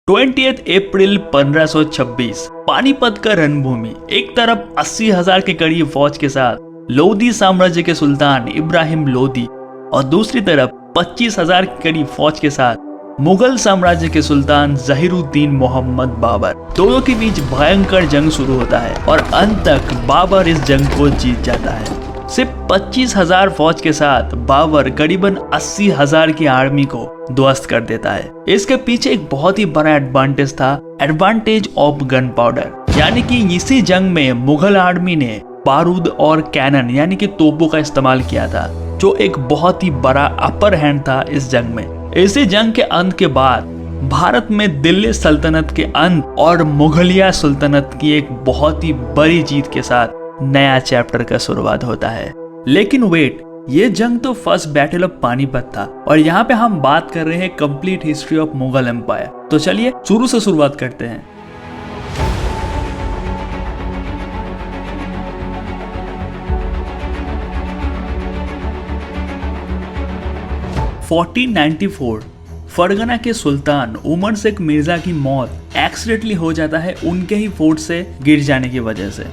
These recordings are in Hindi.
20 अप्रैल 1526 पानीपत का रणभूमि। एक तरफ 80,000 के करीब फौज के साथ लोदी साम्राज्य के सुल्तान इब्राहिम लोदी और दूसरी तरफ 25,000 के करीब फौज के साथ मुगल साम्राज्य के सुल्तान जहीरुद्दीन मोहम्मद बाबर। दोनों के बीच भयंकर जंग शुरू होता है और अंत तक बाबर इस जंग को जीत जाता है। सिर्फ 25,000 फौज के साथ बाबर करीबन 80,000 की आर्मी को ध्वस्त कर देता है। इसके पीछे एक बहुत ही बड़ा एडवांटेज था, एडवांटेज ऑफ गन पाउडर। यानी कि इसी जंग में मुगल आर्मी ने बारूद और कैनन यानी कि तोपों का इस्तेमाल किया था, जो एक बहुत ही बड़ा अपर हैंड था इस जंग में। इसी जंग के अंत के बाद भारत में दिल्ली सल्तनत के अंत और मुगलिया सुल्तनत की एक बहुत ही बड़ी जीत के साथ नया चैप्टर का शुरुआत होता है। लेकिन वेट, ये जंग तो फर्स्ट बैटल ऑफ पानीपत था और यहाँ पे हम बात कर रहे हैं complete history of Mughal empire. तो चलिए शुरू से शुरुआत करते हैं। (1494) फरगना के सुल्तान उमर शेख मिर्जा की मौत एक्सीडेंटली हो जाता है उनके ही फोर्ट से गिर जाने की वजह से।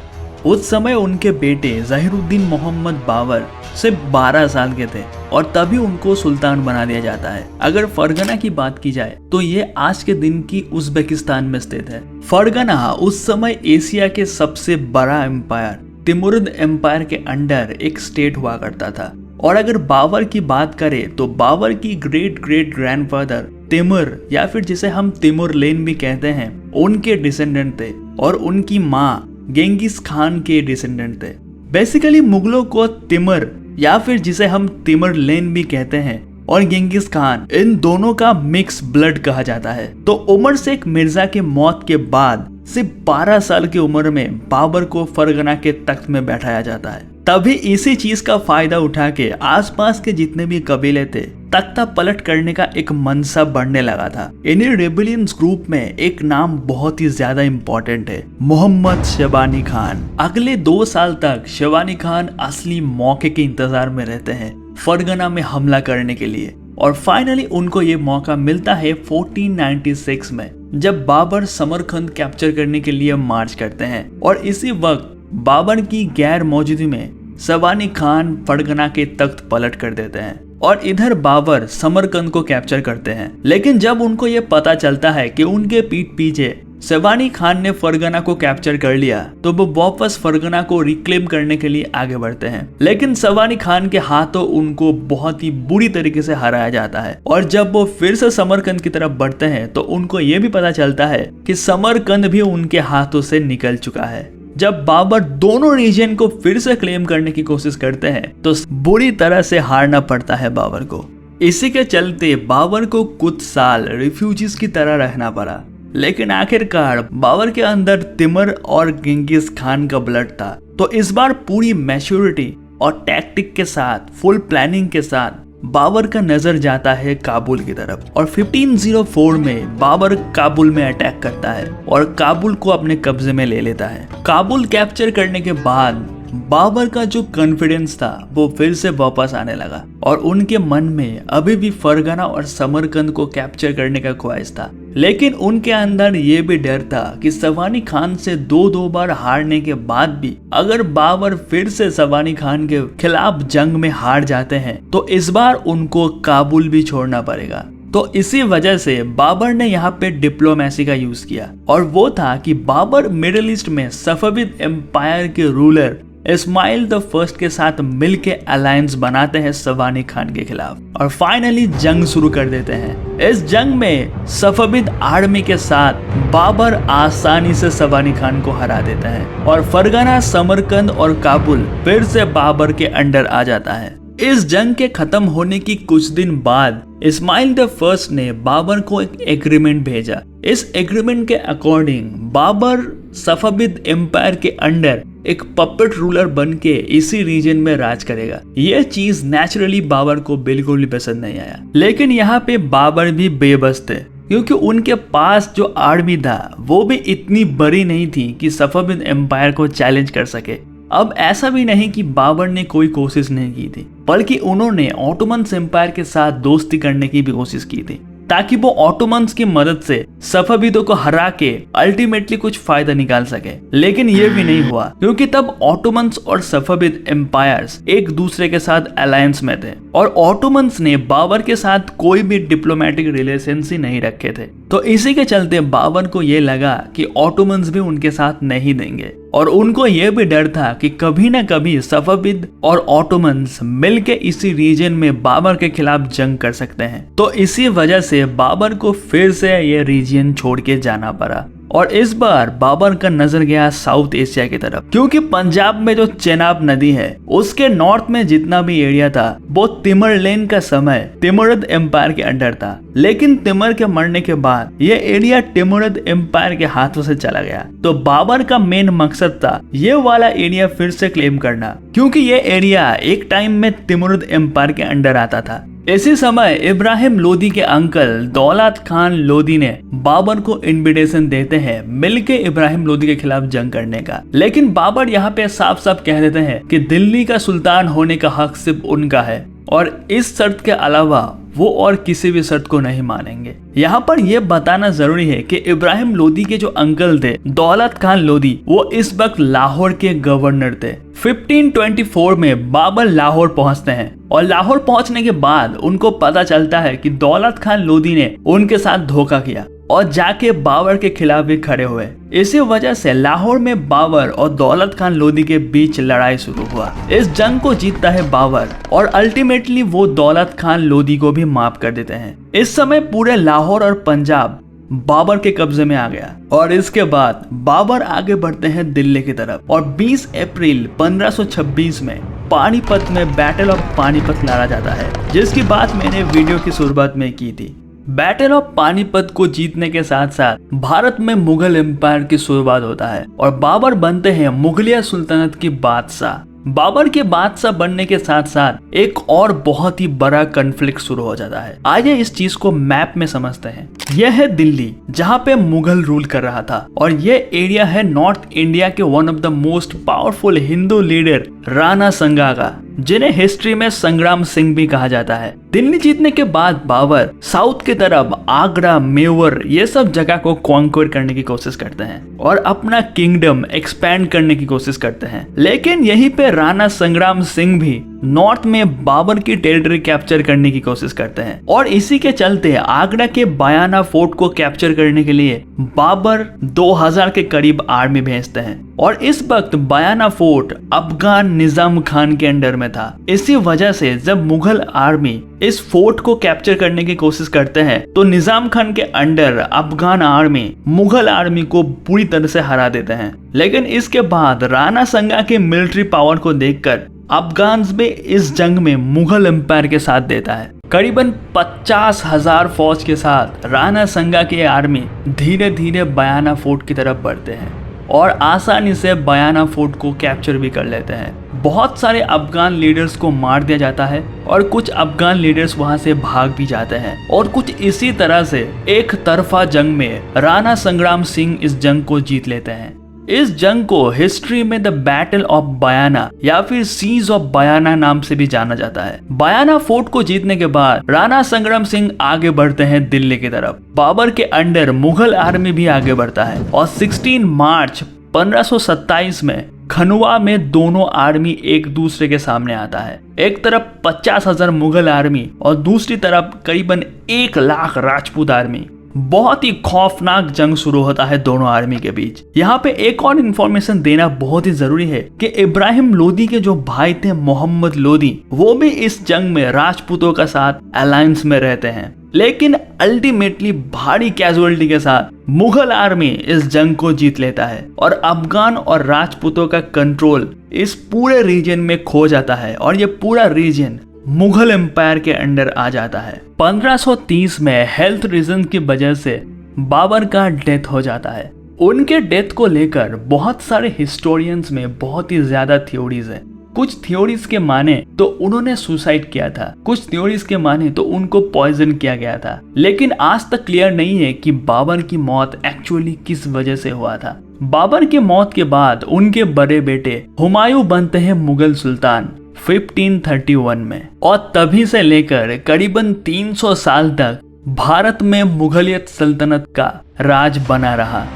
उस समय उनके बेटे जहीरुद्दीन मोहम्मद बाबर सिर्फ 12 साल के थे और तभी उनको सुल्तान बना दिया जाता है। अगर फरगना की बात की जाए तो ये आज के दिन की उज्बेकिस्तान में स्थित है। फरगना उस समय एशिया के सबसे बड़ा एम्पायर तिमुरिद एम्पायर के अंडर एक स्टेट हुआ करता था। और अगर बाबर की बात करें तो बाबर की ग्रेट ग्रेट ग्रैंडफादर तिमुर या फिर जिसे हम तिमुरलेन भी कहते हैं, उनके डिसेंडेंट थे और उनकी माँ गेंगिस खान के डिसेंडेंट थे। बेसिकली मुगलों को तिमुर या फिर जिसे हम तिमुरलेन भी कहते हैं और गेंगिस खान, इन दोनों का मिक्स ब्लड कहा जाता है। तो उमर शेख मिर्जा के मौत के बाद सिर्फ 12 साल की उम्र में बाबर को फरगना के तख्त में बैठाया जाता है। तभी इसी चीज का फायदा उठा के आसपास के जितने भी कबीले थे, तख्ता पलट करने का एक मनसा बढ़ने लगा था। इन्हीं रेबेलियंस ग्रुप में एक नाम बहुत ही ज्यादा इम्पोर्टेंट है, मोहम्मद शबानी खान। अगले 2 साल तक शबानी खान असली मौके के इंतजार में रहते हैं फरगना में हमला करने के लिए और फाइनली उनको ये मौका मिलता है 1496 में, जब बाबर समरकंद कैप्चर करने के लिए मार्च करते हैं। और इसी वक्त बाबर की गैर मौजूदगी में शबानी खान फरगना के तख्त पलट कर देते हैं और इधर बाबर समरकंद को कैप्चर करते हैं। लेकिन जब उनको ये पता चलता है कि उनके पीठ पीछे शबानी खान ने फरगना को कैप्चर कर लिया, तो वो वापस फरगना को रिक्लेम करने के लिए आगे बढ़ते हैं। लेकिन शबानी खान के हाथों उनको बहुत ही बुरी तरीके से हराया जाता है और जब वो फिर से समरकंद की तरफ बढ़ते हैं तो उनको ये भी पता चलता है कि समरकंद भी उनके हाथों से निकल चुका है। जब बाबर दोनों रीजन को फिर से क्लेम करने की कोशिश करते हैं तो बुरी तरह से हारना पड़ता है बाबर को। इसी के चलते बाबर को कुछ साल रिफ्यूजीज की तरह रहना पड़ा। लेकिन आखिरकार बाबर के अंदर तिमुर और गेंगिस खान का ब्लड था, तो इस बार पूरी मैच्योरिटी और टैक्टिक के साथ, फुल प्लानिंग के साथ बाबर का नजर जाता है काबुल की तरफ और 1504 में बाबर काबुल में अटैक करता है और काबुल को अपने कब्जे में ले लेता है। काबुल कैप्चर करने के बाद बाबर का जो कॉन्फिडेंस था वो फिर से वापस आने लगा और उनके मन में अभी भी फरगना और समरकंद को कैप्चर करने का ख्वाहिश था। लेकिन उनके अंदर ये भी डर था कि शबानी खान से 2 बार हारने के बाद भी अगर बाबर फिर से शबानी खान के खिलाफ जंग में हार जाते हैं तो इस बार उनको काबुल भी छोड़ना पड़ेगा। तो इसी वजह से बाबर ने यहाँ पे डिप्लोमेसी का यूज किया और वो था कि बाबर मिडिल ईस्ट में सफविद एम्पायर के रूलर इस्माइल द फर्स्ट के साथ मिलके अलायंस बनाते हैं शबानी खान के खिलाफ और फाइनली जंग शुरू कर देते हैं। इस जंग में सफविद आर्मी के साथ बाबर आसानी से शबानी खान को हरा देता है और फरगना, समरकंद और काबुल फिर से बाबर के अंडर आ जाता है। इस जंग के खत्म होने की कुछ दिन बाद इस्माइल द फर्स्ट ने बाबर को एक एग्रीमेंट भेजा। इस एग्रीमेंट के अकॉर्डिंग बाबर सफविद एम्पायर के अंडर एक पपेट रूलर बन के इसी रीजन में राज करेगा। यह चीज नेचुरली बाबर को बिल्कुल भी पसंद नहीं आया। लेकिन यहाँ पे बाबर भी बेबस थे क्योंकि उनके पास जो आर्मी था वो भी इतनी बड़ी नहीं थी कि सफविद एम्पायर को चैलेंज कर सके। अब ऐसा भी नहीं कि बाबर ने कोई कोशिश नहीं की थी, बल्कि उन्होंने ऑटोमन एम्पायर के साथ दोस्ती करने की भी कोशिश की थी। ताकि वो ऑटोमन्स की मदद से सफविदों को हरा के अल्टीमेटली कुछ फायदा निकाल सके। लेकिन ये भी नहीं हुआ, क्योंकि तब ऑटोमन्स और सफविद एम्पायर्स एक दूसरे के साथ अलायंस में थे और ऑटोमन्स ने बाबर के साथ कोई भी डिप्लोमेटिक रिलेशंस ही नहीं रखे थे। तो इसी के चलते बाबर को ये लगा कि ऑटोमन्स भी उनके साथ नहीं देंगे और उनको ये भी डर था कि कभी ना कभी सफविद और ऑटोमन्स मिलके इसी रीजन में बाबर के खिलाफ जंग कर सकते हैं। तो इसी वजह से बाबर को फिर से ये रीजन छोड़ के जाना पड़ा और इस बार बाबर का नजर गया साउथ एशिया की तरफ, क्योंकि पंजाब में जो चेनाब नदी है उसके नॉर्थ में जितना भी एरिया था वो तिमरलेन का समय तिमुरिद एम्पायर के अंडर था। लेकिन तिमर के मरने के बाद ये एरिया तिमुरिद एम्पायर के हाथों से चला गया। तो बाबर का मेन मकसद था ये वाला एरिया फिर से क्लेम करना, क्योंकि ये एरिया एक टाइम में तिमुरिद एम्पायर के अंडर आता था। इसी समय इब्राहिम लोदी के अंकल दौलत खान लोदी ने बाबर को इनविटेशन देते हैं मिलके इब्राहिम लोदी के खिलाफ जंग करने का। लेकिन बाबर यहाँ पे साफ साफ कह देते हैं कि दिल्ली का सुल्तान होने का हक सिर्फ उनका है और इस शर्त के अलावा वो और किसी भी शर्त को नहीं मानेंगे। यहाँ पर यह बताना जरूरी है कि इब्राहिम लोदी के जो अंकल थे दौलत खान लोदी, वो इस वक्त लाहौर के गवर्नर थे। 1524 में बाबर लाहौर पहुंचते हैं और लाहौर पहुंचने के बाद उनको पता चलता है कि दौलत खान लोदी ने उनके साथ धोखा किया और जाके बाबर के खिलाफ भी खड़े हुए। इसी वजह से लाहौर में बाबर और दौलत खान लोदी के बीच लड़ाई शुरू हुआ। इस जंग को जीतता है बाबर और अल्टीमेटली वो दौलत खान लोदी को भी माफ कर देते हैं। इस समय पूरे लाहौर और पंजाब बाबर के कब्जे में आ गया और इसके बाद बाबर आगे बढ़ते हैं दिल्ली की तरफ और 20 अप्रैल 1526 में पानीपत में बैटल ऑफ पानीपत लड़ा जाता है, जिसकी बात मैंने वीडियो की शुरुआत में की थी। बैटल ऑफ पानीपत को जीतने के साथ साथ भारत में मुगल एम्पायर की शुरुआत होता है और बाबर बनते हैं मुगलिया सुल्तानत की बादशाह। बाबर के बादशाह बनने के साथ साथ एक और बहुत ही बड़ा कॉन्फ्लिक्ट शुरू हो जाता है। आइए इस चीज को मैप में समझते हैं। यह है दिल्ली, जहाँ पे मुगल रूल कर रहा था और यह एरिया है नॉर्थ इंडिया के one of the most powerful Hindu leader Rana संगा का, जिन्हें हिस्ट्री में संग्राम सिंह भी कहा जाता है। दिल्ली जीतने के बाद बाबर साउथ की तरफ आगरा, मेवर ये सब जगह को कॉन्क्वर करने की कोशिश करते हैं और अपना किंगडम एक्सपैंड करने की कोशिश करते हैं। लेकिन यहीं पे राणा संग्राम सिंह भी नॉर्थ में बाबर की टेरिटरी कैप्चर करने की कोशिश करते हैं और इसी के चलते आगरा के बयाना फोर्ट को कैप्चर करने के लिए बाबर 2000 के करीब आर्मी भेजते हैं और इस वक्त बयाना फोर्ट अफगान निजाम खान के अंडर में था। इसी वजह से जब मुगल आर्मी इस फोर्ट को कैप्चर करने की कोशिश करते हैं तो निजाम खान के under Afghan army Mughal army को पूरी तरह से हरा देते हैं। लेकिन इसके बाद राणा संगा के मिलिट्री पावर को देखकर अफगान्स भी इस जंग में मुगल एम्पायर के साथ देता है। करीबन 50,000 फौज के साथ राणा संगा की आर्मी धीरे धीरे बयाना फोर्ट की तरफ बढ़ते हैं और आसानी से बयाना फोर्ट को कैप्चर भी कर लेते हैं। बहुत सारे अफगान लीडर्स को मार दिया जाता है और कुछ अफगान लीडर्स वहां से भाग भी जाते हैं और कुछ इसी तरह से एक तरफा जंग में राणा संग्राम सिंह इस जंग को जीत लेते हैं। इस जंग को हिस्ट्री में द बैटल ऑफ बयाना या फिर सीज ऑफ बयाना नाम से भी जाना जाता है। बयाना फोर्ट को जीतने के बाद राणा संग्राम सिंह आगे बढ़ते हैं दिल्ली की तरफ। बाबर के अंडर मुगल आर्मी भी आगे बढ़ता है और 16 मार्च 1527 में खनुआ में दोनों आर्मी एक दूसरे के सामने आता है। एक तरफ 50,000 मुगल आर्मी और दूसरी तरफ करीबन 1 लाख राजपूत आर्मी। बहुत ही खौफनाक जंग शुरू होता है दोनों आर्मी के बीच। यहाँ पे एक और इन्फॉर्मेशन देना बहुत ही जरूरी है कि इब्राहिम लोदी के जो भाई थे मोहम्मद लोदी, वो भी इस जंग में राजपूतों का साथ अलायंस में रहते हैं। लेकिन अल्टीमेटली भारी कैजुअलिटी के साथ मुगल आर्मी इस जंग को जीत लेता है और अफगान और राजपूतों का कंट्रोल इस पूरे रीजन में खो जाता है और ये पूरा रीजन मुगल एम्पायर के अंडर आ जाता है। 1530 में हेल्थ रीजन की वजह से बाबर का डेथ हो जाता है। उनके डेथ को लेकर बहुत सारे हिस्टोरियंस में बहुत ही ज्यादा थ्योरीज है। कुछ थ्योरीज के माने तो उन्होंने सुसाइड किया था, कुछ थ्योरीज के माने तो उनको पॉइजन किया गया था। लेकिन आज तक क्लियर नहीं है कि बाबर की मौत एक्चुअली किस वजह से हुआ था। बाबर की मौत के बाद उनके बड़े बेटे हुमायूं बनते हैं मुगल सुल्तान 1531 में और तभी से लेकर करीबन 300 साल तक भारत में मुगलियत सल्तनत का राज बना रहा।